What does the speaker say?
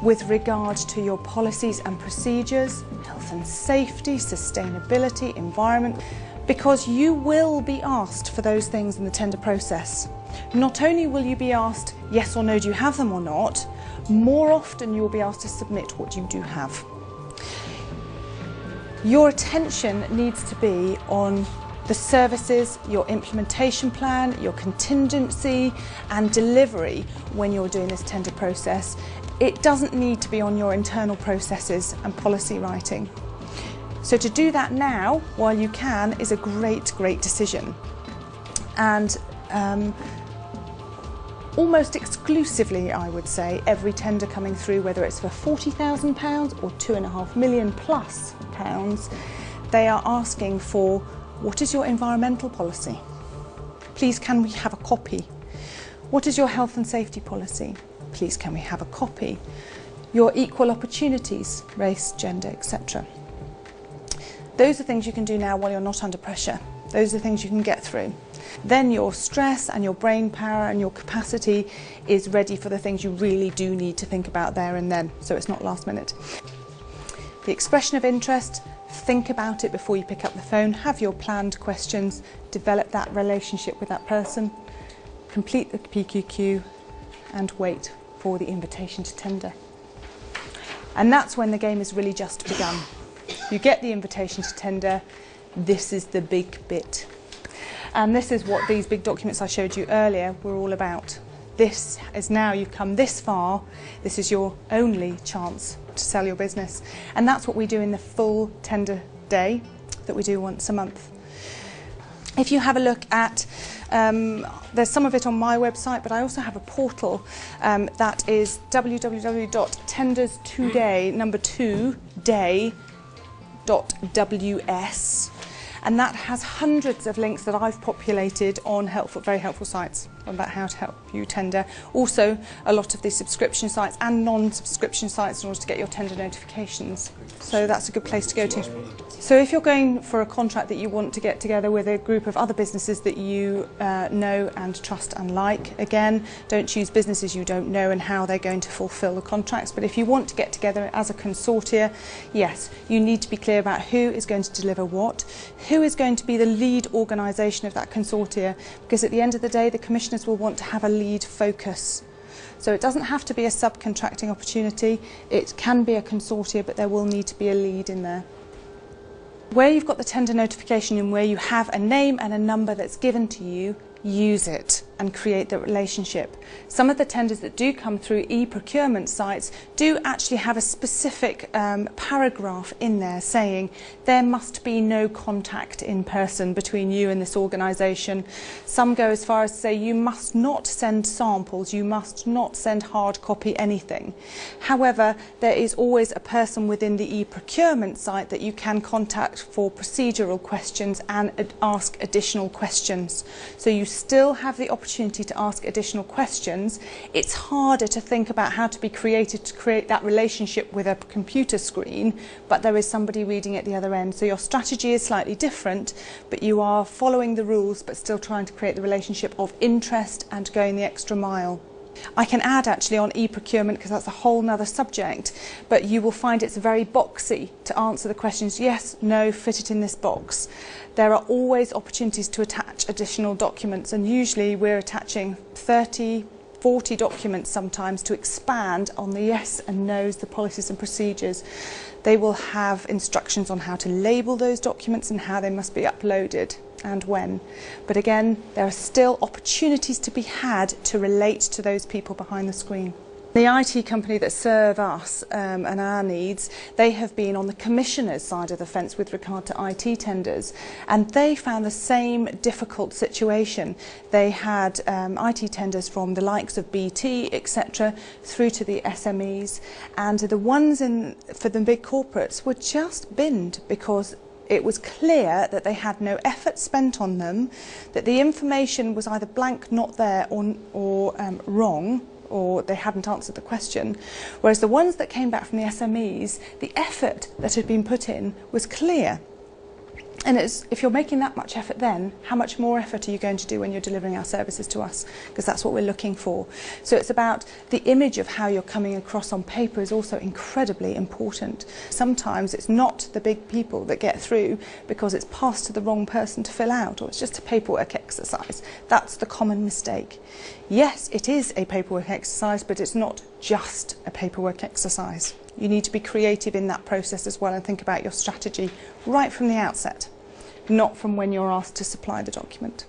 with regard to your policies and procedures, health and safety, sustainability, environment, because you will be asked for those things in the tender process. Not only will you be asked yes or no, do you have them or not, more often you will be asked to submit what you do have. Your attention needs to be on the services, your implementation plan, your contingency and delivery when you're doing this tender process. It doesn't need to be on your internal processes and policy writing. So to do that now, while you can, is a great decision. And almost exclusively, I would say, every tender coming through, whether it's for £40,000 or £2.5 million plus pounds, they are asking for, what is your environmental policy? Please, can we have a copy? What is your health and safety policy? Please, can we have a copy? Your equal opportunities, race, gender, etc. Those are things you can do now while you're not under pressure. Those are things you can get through. Then your stress and your brain power and your capacity is ready for the things you really do need to think about there and then, so it's not last minute. The expression of interest, think about it before you pick up the phone, have your planned questions, develop that relationship with that person, complete the PQQ and wait for the invitation to tender. And that's when the game has really just begun. You get the invitation to tender, this is the big bit. And this is what these big documents I showed you earlier were all about. This is now, you've come this far, this is your only chance to sell your business. And that's what we do in the full tender day that we do once a month. If you have a look at, there's some of it on my website, but I also have a portal that is www.tenderstoday2day.ws, and that has hundreds of links that I've populated on very helpful sites about how to help you tender. Also a lot of the subscription sites and non-subscription sites in order to get your tender notifications. So that's a good place to go to. So if you're going for a contract that you want to get together with a group of other businesses that you know and trust and like, again, don't choose businesses you don't know and how they're going to fulfil the contracts. But if you want to get together as a consortia, yes, you need to be clear about who is going to deliver what, who is going to be the lead organisation of that consortia, because at the end of the day, the commissioners will want to have a lead focus. So it doesn't have to be a subcontracting opportunity, it can be a consortia, but there will need to be a lead in there. Where you've got the tender notification and where you have a name and a number that's given to you, use it and create the relationship. Some of the tenders that do come through e-procurement sites do actually have a specific paragraph in there saying there must be no contact in person between you and this organisation. Some go as far as to say you must not send samples, you must not send hard copy anything. However, there is always a person within the e-procurement site that you can contact for procedural questions and ask additional questions. So you still have the opportunity to ask additional questions. It's harder to think about how to be creative to create that relationship with a computer screen, but there is somebody reading at the other end. So your strategy is slightly different, but you are following the rules but still trying to create the relationship of interest and going the extra mile. I can add actually on e-procurement, because that's a whole nother subject, but you will find it's very boxy to answer the questions yes, no, fit it in this box. There are always opportunities to attach additional documents, and usually we're attaching 30, 40 documents sometimes to expand on the yes and no's, the policies and procedures. They will have instructions on how to label those documents and how they must be uploaded and when. But again, there are still opportunities to be had to relate to those people behind the screen. The IT company that serve us and our needs, they have been on the commissioner's side of the fence with regard to IT tenders, and they found the same difficult situation. They had IT tenders from the likes of BT, etc., through to the SMEs, and the ones for the big corporates were just binned because it was clear that they had no effort spent on them, that the information was either blank, not there, or wrong, or they hadn't answered the question. Whereas the ones that came back from the SMEs, the effort that had been put in was clear. And if you're making that much effort then, how much more effort are you going to do when you're delivering our services to us? Because that's what we're looking for. So it's about the image of how you're coming across on paper is also incredibly important. Sometimes it's not the big people that get through because it's passed to the wrong person to fill out, or it's just a paperwork exercise. That's the common mistake. Yes, it is a paperwork exercise, but it's not just a paperwork exercise. You need to be creative in that process as well and think about your strategy right from the outset, not from when you're asked to supply the document.